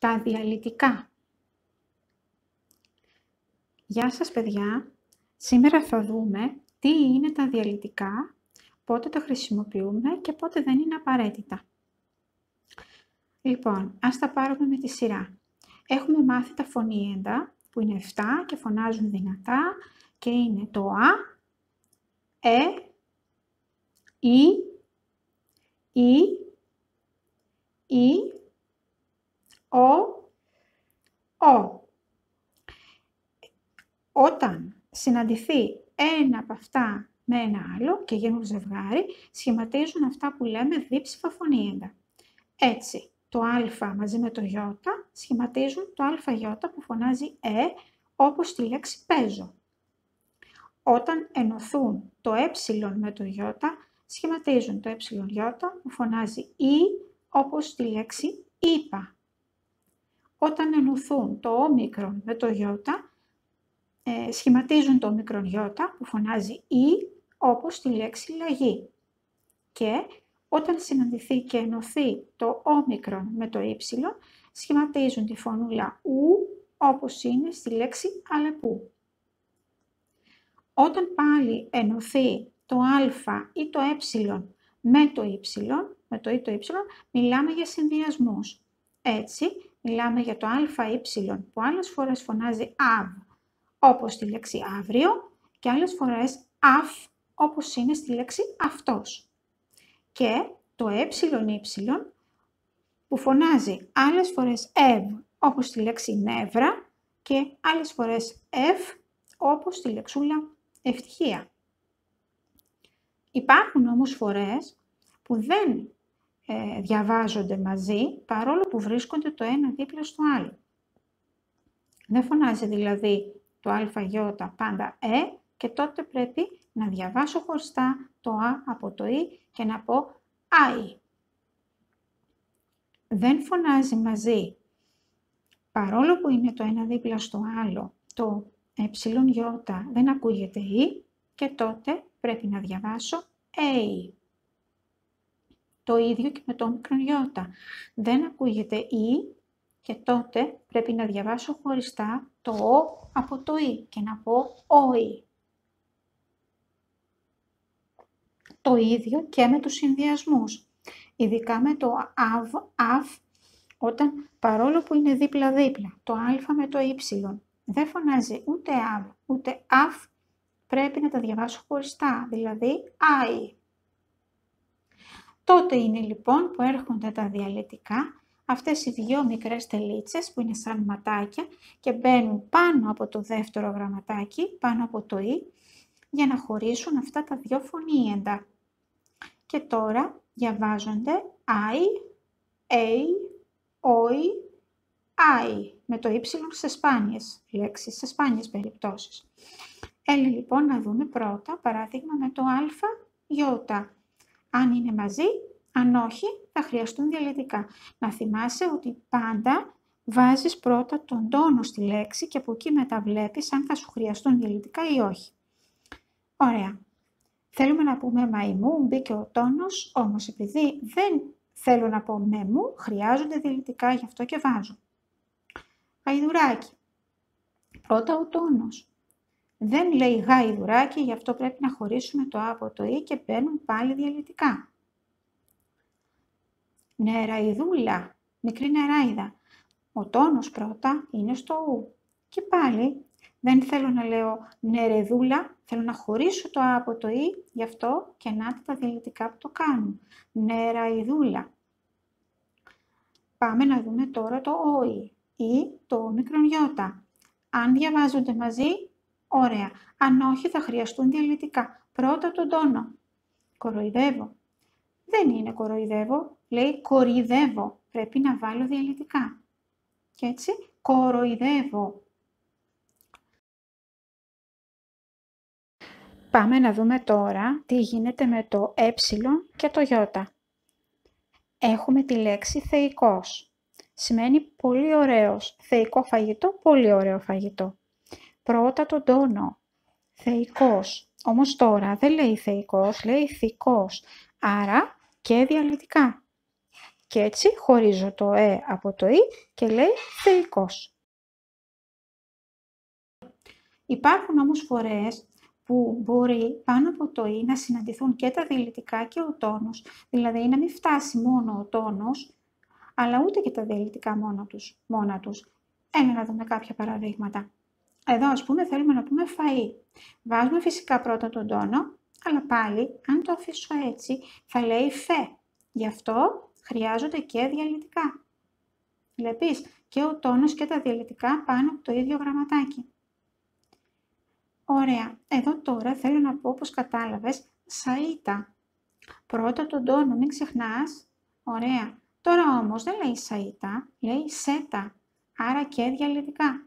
Τα διαλυτικά. Γεια σας παιδιά, σήμερα θα δούμε τι είναι τα διαλυτικά, πότε τα χρησιμοποιούμε και πότε δεν είναι απαραίτητα. Λοιπόν, ας τα πάρουμε με τη σειρά. Έχουμε μάθει τα φωνήεντα που είναι 7 και φωνάζουν δυνατά και είναι το α, η, ο. Όταν συναντηθεί ένα από αυτά με ένα άλλο και γίνουν ζευγάρι, σχηματίζουν αυτά που λέμε δίψηφα φωνήεντα. Έτσι, το α μαζί με το ι σχηματίζουν το αι που φωνάζει όπως τη λέξη παίζω. Όταν ενωθούν το ε με το ι, σχηματίζουν το ει που φωνάζει ή όπως τη λέξη είπα. Όταν ενωθούν το όμικρον με το ι, σχηματίζουν το όμικρον ι που φωνάζει ή όπως τη λέξη λαγή. Και όταν συναντηθεί και ενωθεί το όμικρον με το ι, σχηματίζουν τη φωνούλα ου όπως είναι στη λέξη αλεπού. Όταν πάλι ενωθεί το α ή το ε με το y, με το ή το y, μιλάμε για συνδυασμούς. Έτσι, μιλάμε για το αι που άλλες φορές φωνάζει αβ, όπως τη λέξη αύριο, και άλλες φορές αφ, όπως είναι στη λέξη αυτός. Και το ή που φωνάζει άλλες φορές ευ, όπως τη λέξη νεύρα, και άλλες φορές εφ, όπως τη λεξούλα ευτυχία. Υπάρχουν όμως φορές που δεν διαβάζονται μαζί, παρόλο που βρίσκονται το ένα δίπλα στο άλλο. Δεν φωνάζει δηλαδή το αι πάντα και τότε πρέπει να διαβάσω χωριστά το α από το ι και να πω άι. Δεν φωνάζει μαζί, παρόλο που είναι το ένα δίπλα στο άλλο, το ει δεν ακούγεται ι και τότε πρέπει να διαβάσω έι. Το ίδιο και με το όμικρον ι. Δεν ακούγεται ι και τότε πρέπει να διαβάσω χωριστά το ο από το ι και να πω όι. Το ίδιο και με τους συνδυασμούς. Ειδικά με το αφ, όταν παρόλο που είναι δίπλα-δίπλα, το α με το ι δεν φωνάζει ούτε αβ ούτε αφ, πρέπει να τα διαβάσω χωριστά, δηλαδή άι. Τότε είναι λοιπόν που έρχονται τα διαλυτικά, αυτές οι δύο μικρές τελίτσες που είναι σαν ματάκια και μπαίνουν πάνω από το δεύτερο γραμματάκι, πάνω από το «η», για να χωρίσουν αυτά τα δύο φωνήεντα. Και τώρα διαβάζονται «αι», «έι», «όι», «άι», με το «y» σε σπάνιες λέξεις, σε σπάνιες περιπτώσεις. Έλα λοιπόν να δούμε πρώτα παράδειγμα με το αι. Αν είναι μαζί, αν όχι, θα χρειαστούν διαλυτικά. Να θυμάσαι ότι πάντα βάζεις πρώτα τον τόνο στη λέξη και από εκεί μετά βλέπεις αν θα σου χρειαστούν διαλυτικά ή όχι. Ωραία. Θέλουμε να πούμε μαϊμού, μπήκε ο τόνος, όμως επειδή δεν θέλω να πω με μου, χρειάζονται διαλυτικά, γι' αυτό και βάζω. Γαϊδουράκι. Πρώτα ο τόνος. Δεν λέει γαϊδουράκι, γι' αυτό πρέπει να χωρίσουμε το α από το ι και μπαίνουν πάλι διαλυτικά. Νεραϊδούλα, μικρή νεράιδα. Ο τόνος πρώτα είναι στο ου. Και πάλι δεν θέλω να λέω νερεδούλα, θέλω να χωρίσω το α από το ι, γι' αυτό και να τα διαλυτικά που το κάνουν. Νεραϊδούλα. Πάμε να δούμε τώρα το όι ή το όμικρον ιώτα. Αν διαβάζονται μαζί, ωραία. Αν όχι, θα χρειαστούν διαλυτικά. Πρώτα τον τόνο. Κοροϊδεύω. Δεν είναι κοροϊδεύω, λέει κοροϊδεύω. Πρέπει να βάλω διαλυτικά. Και έτσι, κοροϊδεύω. Πάμε να δούμε τώρα τι γίνεται με το ε και το ι. Έχουμε τη λέξη θεϊκός. Σημαίνει πολύ ωραίος. Θεϊκό φαγητό, πολύ ωραίο φαγητό. Πρώτα τον τόνο. Θεϊκός. Όμως τώρα δεν λέει θεϊκός, λέει ηθικός. Άρα και διαλυτικά. Και έτσι χωρίζω το από το και λέει θεϊκός. Υπάρχουν όμως φορές που μπορεί πάνω από το να συναντηθούν και τα διαλυτικά και ο τόνος, δηλαδή να μην φτάσει μόνο ο τόνος, αλλά ούτε και τα διαλυτικά μόνα τους. Έλα να δούμε κάποια παραδείγματα. Εδώ, ας πούμε, θέλουμε να πούμε φαΐ. Βάζουμε φυσικά πρώτα τον τόνο, αλλά πάλι, αν το αφήσω έτσι, θα λέει φε. Γι' αυτό χρειάζονται και διαλυτικά. Βλέπεις, και ο τόνος και τα διαλυτικά πάνω από το ίδιο γραμματάκι. Ωραία. Εδώ τώρα θέλω να πω, όπως κατάλαβες, σαΐτα. Πρώτα τον τόνο, μην ξεχνάς. Ωραία. Τώρα όμως δεν λέει σαΐτα, λέει σέτα. Άρα και διαλυτικά.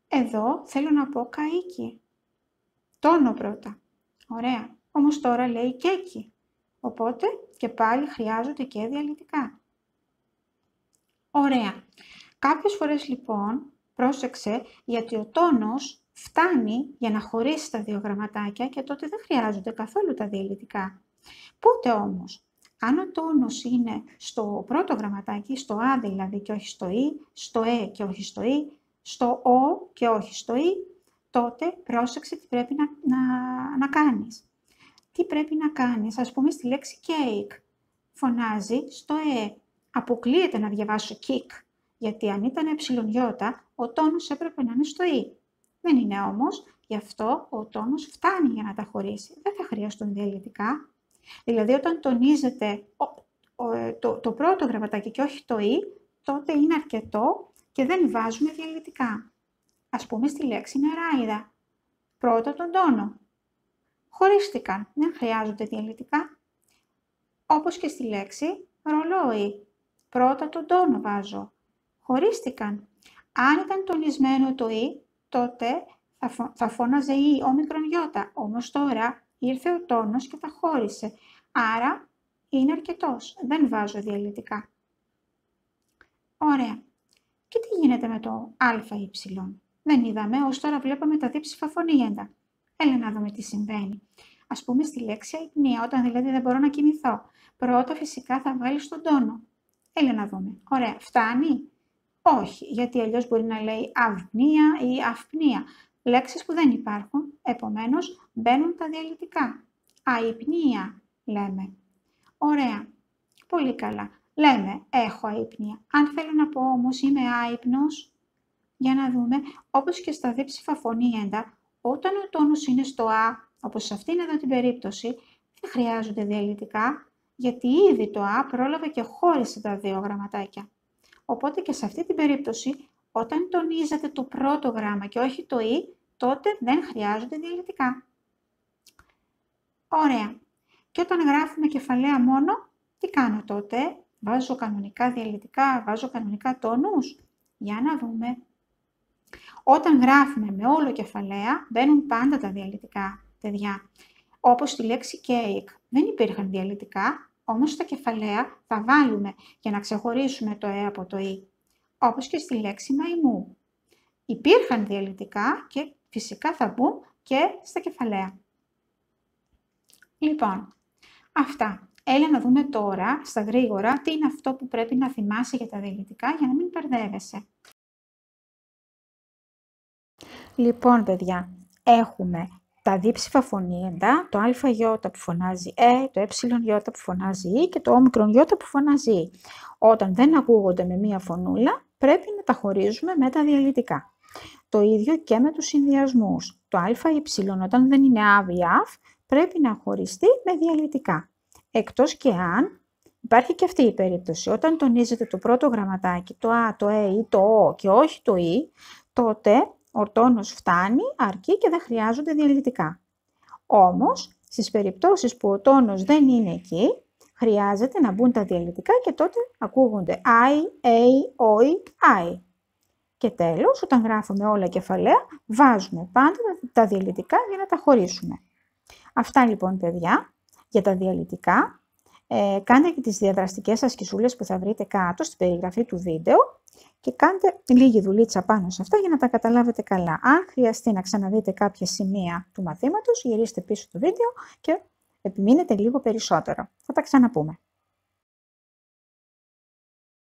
Εδώ θέλω να πω καΐκι. Τόνο πρώτα. Ωραία. Όμως τώρα λέει κέκι. Οπότε και πάλι χρειάζονται και διαλυτικά. Ωραία. Κάποιες φορές λοιπόν, πρόσεξε, γιατί ο τόνος φτάνει για να χωρίσει τα δύο γραμματάκια και τότε δεν χρειάζονται καθόλου τα διαλυτικά. Πότε όμως, αν ο τόνος είναι στο πρώτο γραμματάκι, στο α δηλαδή και όχι στο ι, στο και όχι στο ι, στο ο και όχι στο ι, τότε πρόσεξε τι πρέπει να κάνεις. Τι πρέπει να κάνεις, ας πούμε στη λέξη cake, φωνάζει στο αποκλείεται να διαβάσω kick, γιατί αν ήταν εψιλονιώτα, ο τόνος έπρεπε να είναι στο ι. Δεν είναι όμως, γι' αυτό ο τόνος φτάνει για να τα χωρίσει. Δεν θα χρειαστούν διαλυτικά. Δηλαδή όταν τονίζεται το πρώτο γραμματάκι και όχι το ι, τότε είναι αρκετό και δεν βάζουμε διαλυτικά. Ας πούμε στη λέξη νεράιδα. Πρώτα τον τόνο. Χωρίστηκαν, δεν χρειάζονται διαλυτικά. Όπως και στη λέξη ρολόι. Πρώτα τον τόνο βάζω. Χωρίστηκαν. Αν ήταν τονισμένο το «η», τότε θα φώναζε «η» όμικρον γιώτα. Όμως τώρα ήρθε ο τόνος και τα χώρισε. Άρα είναι αρκετός. Δεν βάζω διαλυτικά. Ωραία. Και τι γίνεται με το ΑΙ. Δεν είδαμε, ως τώρα βλέπαμε τα δίψηφα φωνήεντα. Έλα να δούμε τι συμβαίνει. Ας πούμε στη λέξη αϊπνία, όταν δηλαδή δεν μπορώ να κοιμηθώ. Πρώτα φυσικά θα βάλεις τον τόνο. Έλα να δούμε. Ωραία. Φτάνει? Όχι, γιατί αλλιώς μπορεί να λέει αυπνία ή αυπνία. Λέξεις που δεν υπάρχουν, επομένως μπαίνουν τα διαλυτικά. Αϊπνία λέμε. Ωραία. Πολύ καλά. Λέμε έχω αϊπνία. Αν θέλω να πω όμως είμαι άυπνος, για να δούμε, όπως και στα δίψηφα φωνήεντα, όταν ο τόνος είναι στο α, όπως σε αυτήν εδώ την περίπτωση, δεν χρειάζονται διαλυτικά, γιατί ήδη το α πρόλαβε και χώρισε τα δύο γραμματάκια. Οπότε και σε αυτή την περίπτωση, όταν τονίζεται το πρώτο γράμμα και όχι το ι, τότε δεν χρειάζονται διαλυτικά. Ωραία. Και όταν γράφουμε κεφαλαία μόνο, τι κάνω τότε? Βάζω κανονικά διαλυτικά, βάζω κανονικά τόνους? Για να δούμε. Όταν γράφουμε με όλο κεφαλαία, μπαίνουν πάντα τα διαλυτικά, παιδιά. Όπως στη λέξη cake, δεν υπήρχαν διαλυτικά, όμως στα κεφαλαία θα βάλουμε για να ξεχωρίσουμε το από το ι. Όπως και στη λέξη μαϊμού. Υπήρχαν διαλυτικά και φυσικά θα μπουν και στα κεφαλαία. Λοιπόν, αυτά. Έλα να δούμε τώρα, στα γρήγορα, τι είναι αυτό που πρέπει να θυμάσαι για τα διαλυτικά για να μην μπερδεύεσαι. Λοιπόν, παιδιά, έχουμε τα δίψηφα φωνήεντα, το ΑΙ που φωνάζει το εΙ που φωνάζει ι και το όμικρον Ι που φωνάζει ι. Όταν δεν ακούγονται με μία φωνούλα, πρέπει να τα χωρίζουμε με τα διαλυτικά. Το ίδιο και με τους συνδυασμούς. Το ΑΙ όταν δεν είναι αβ ή αφ, πρέπει να χωριστεί με διαλυτικά. Εκτός και αν υπάρχει και αυτή η περίπτωση. Όταν τονίζεται το πρώτο γραμματάκι, το α, το ή το ο και όχι το ι, τότε ο τόνος φτάνει, αρκεί και δεν χρειάζονται διαλυτικά. Όμως, στις περιπτώσεις που ο τόνος δεν είναι εκεί, χρειάζεται να μπουν τα διαλυτικά και τότε ακούγονται I, A, OI, I. Και τέλος, όταν γράφουμε όλα κεφαλαία, βάζουμε πάντα τα διαλυτικά για να τα χωρίσουμε. Αυτά λοιπόν, παιδιά, για τα διαλυτικά. Κάντε και τις διαδραστικές ασκησούλες που θα βρείτε κάτω στην περιγραφή του βίντεο και κάντε λίγη δουλίτσα πάνω σε αυτά για να τα καταλάβετε καλά. Αν χρειαστεί να ξαναδείτε κάποια σημεία του μαθήματος, γυρίστε πίσω το βίντεο και επιμείνετε λίγο περισσότερο. Θα τα ξαναπούμε.